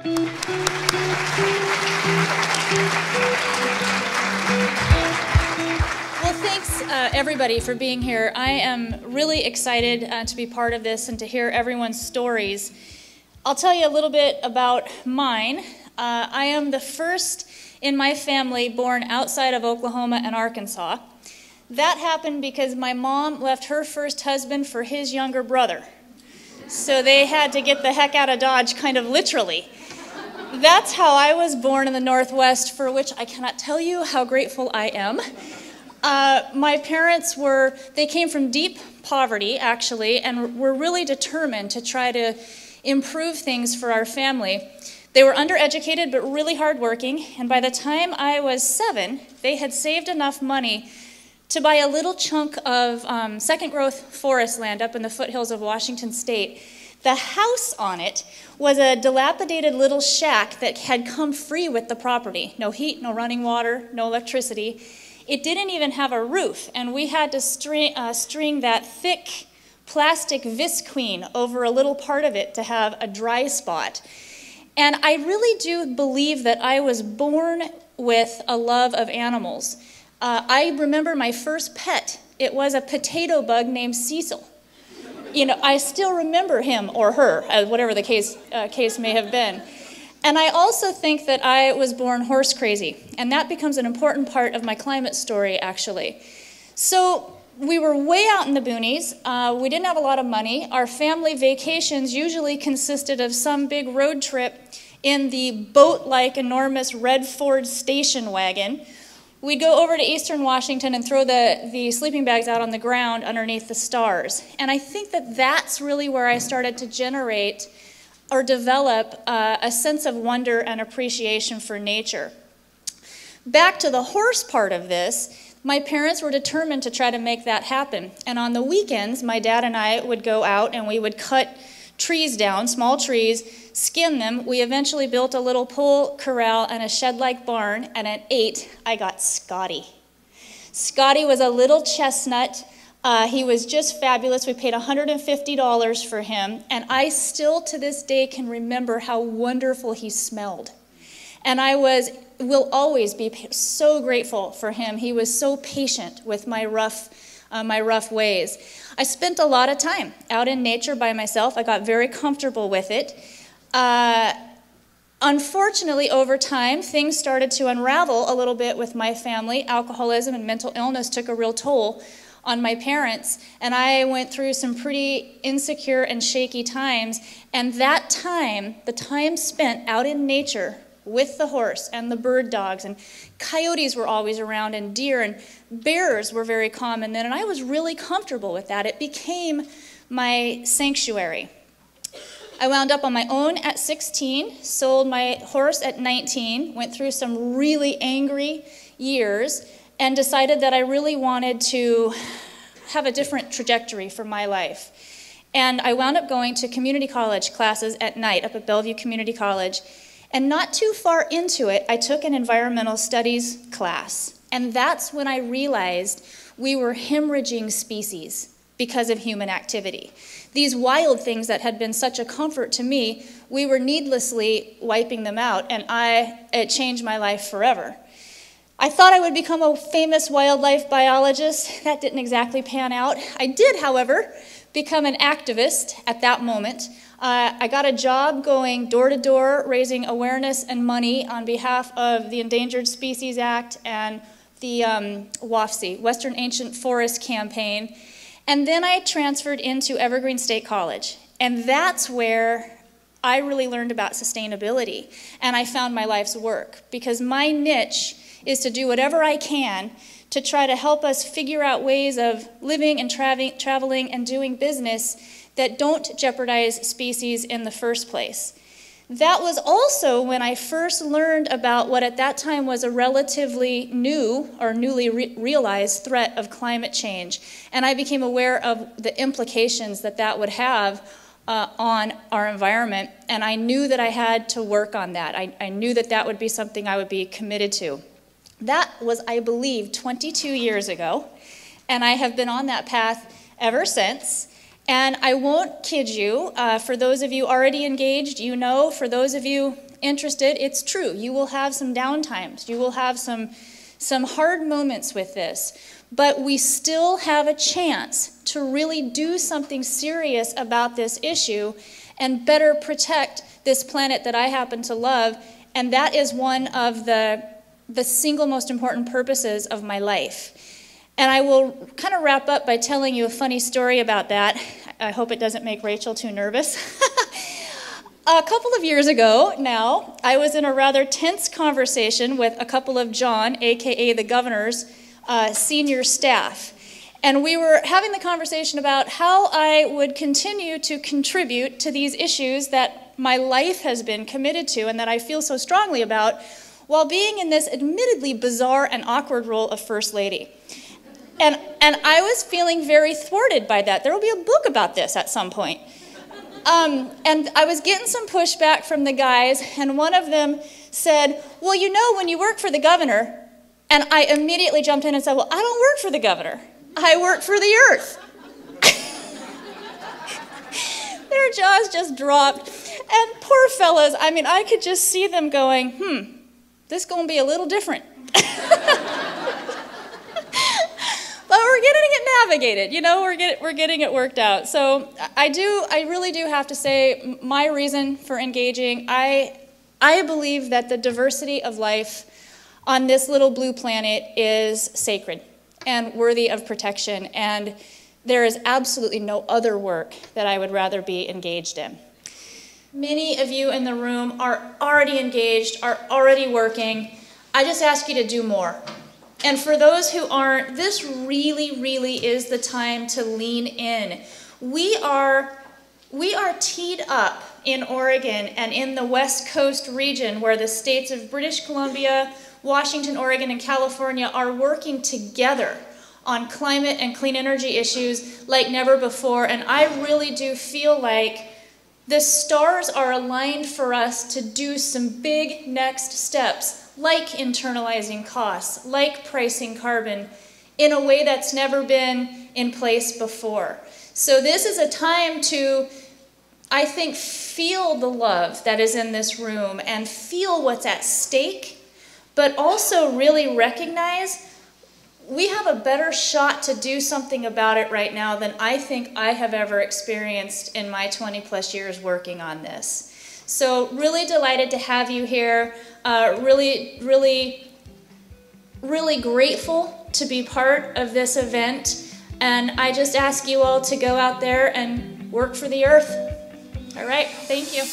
Well, thanks everybody for being here. I am really excited to be part of this and to hear everyone's stories. I'll tell you a little bit about mine. I am the first in my family born outside of Oklahoma and Arkansas. That happened because my mom left her first husband for his younger brother. So they had to get the heck out of Dodge, kind of literally. That's how I was born in the Northwest, for which I cannot tell you how grateful I am. My parents they came from deep poverty, actually, and were really determined to try to improve things for our family. They were undereducated but really hardworking, and by the time I was 7, they had saved enough money to buy a little chunk of second-growth forest land up in the foothills of Washington State. The house on it was a dilapidated little shack that had come free with the property. No heat, no running water, no electricity. It didn't even have a roof, and we had to string that thick plastic visqueen over a little part of it to have a dry spot. And I really do believe that I was born with a love of animals. I remember my first pet. It was a potato bug named Cecil. You know, I still remember him or her, whatever the case may have been. And I also think that I was born horse crazy, and that becomes an important part of my climate story, actually. So we were way out in the boonies. We didn't have a lot of money. Our family vacations usually consisted of some big road trip in the boat-like enormous red Ford station wagon. We'd go over to eastern Washington and throw the sleeping bags out on the ground underneath the stars. And I think that that's really where I started to generate or develop a sense of wonder and appreciation for nature. Back to the horse part of this, my parents were determined to try to make that happen. And on the weekends, my dad and I would go out and we would cut trees down, small trees, skin them. We eventually built a little pole corral and a shed-like barn, and at 8, I got Scotty. Scotty was a little chestnut. He was just fabulous. We paid $150 for him, and I still to this day can remember how wonderful he smelled. And I will always be so grateful for him. He was so patient with my rough ways. I spent a lot of time out in nature by myself. I got very comfortable with it. Unfortunately, over time, things started to unravel a little bit with my family. Alcoholism and mental illness took a real toll on my parents, and I went through some pretty insecure and shaky times. And that time, the time spent out in nature with the horse and the bird dogs, and coyotes were always around, and deer and bears were very common then, and I was really comfortable with that. It became my sanctuary. I wound up on my own at 16, sold my horse at 19, went through some really angry years, and decided that I really wanted to have a different trajectory for my life. And I wound up going to community college classes at night up at Bellevue Community College. And not too far into it, I took an environmental studies class. And that's when I realized we were hemorrhaging species because of human activity. These wild things that had been such a comfort to me, we were needlessly wiping them out, and it changed my life forever. I thought I would become a famous wildlife biologist. That didn't exactly pan out. I did, however, become an activist at that moment. I got a job going door to door, raising awareness and money on behalf of the Endangered Species Act and the WAFC, Western Ancient Forest Campaign. And then I transferred into Evergreen State College. And that's where I really learned about sustainability. And I found my life's work, because my niche is to do whatever I can to try to help us figure out ways of living and traveling and doing business that don't jeopardize species in the first place. That was also when I first learned about what at that time was a relatively new or newly realized threat of climate change. And I became aware of the implications that that would have on our environment. And I knew that I had to work on that. I knew that that would be something I would be committed to. That was, I believe, 22 years ago. And I have been on that path ever since. And I won't kid you, for those of you already engaged, you know, for those of you interested, it's true. You will have some downtimes. You will have some hard moments with this. But we still have a chance to really do something serious about this issue and better protect this planet that I happen to love. And that is one of the single most important purposes of my life. And I will kind of wrap up by telling you a funny story about that. I hope it doesn't make Rachel too nervous. A couple of years ago now, I was in a rather tense conversation with a couple of John, aka the governor's, senior staff. And we were having the conversation about how I would continue to contribute to these issues that my life has been committed to and that I feel so strongly about, while being in this admittedly bizarre and awkward role of First Lady. And I was feeling very thwarted by that. There will be a book about this at some point. And I was getting some pushback from the guys, and one of them said, well, you know, when you work for the governor, and I immediately jumped in and said, well, I don't work for the governor. I work for the earth. Their jaws just dropped. And poor fellas, I mean, I could just see them going, this is going to be a little different. But we're getting it navigated, you know, we're getting it worked out. So I really do have to say, my reason for engaging, I believe that the diversity of life on this little blue planet is sacred and worthy of protection, and there is absolutely no other work that I would rather be engaged in. Many of you in the room are already engaged, are already working. I just ask you to do more. And for those who aren't, this really, really is the time to lean in. We are teed up in Oregon and in the West Coast region, where the states of British Columbia, Washington, Oregon, and California are working together on climate and clean energy issues like never before. And I really do feel like the stars are aligned for us to do some big next steps, like internalizing costs, like pricing carbon, in a way that's never been in place before. So this is a time to, I think, feel the love that is in this room and feel what's at stake, but also really recognize we have a better shot to do something about it right now than I think I have ever experienced in my 20+ years working on this. So really delighted to have you here. Really grateful to be part of this event. And I just ask you all to go out there and work for the earth. All right, thank you.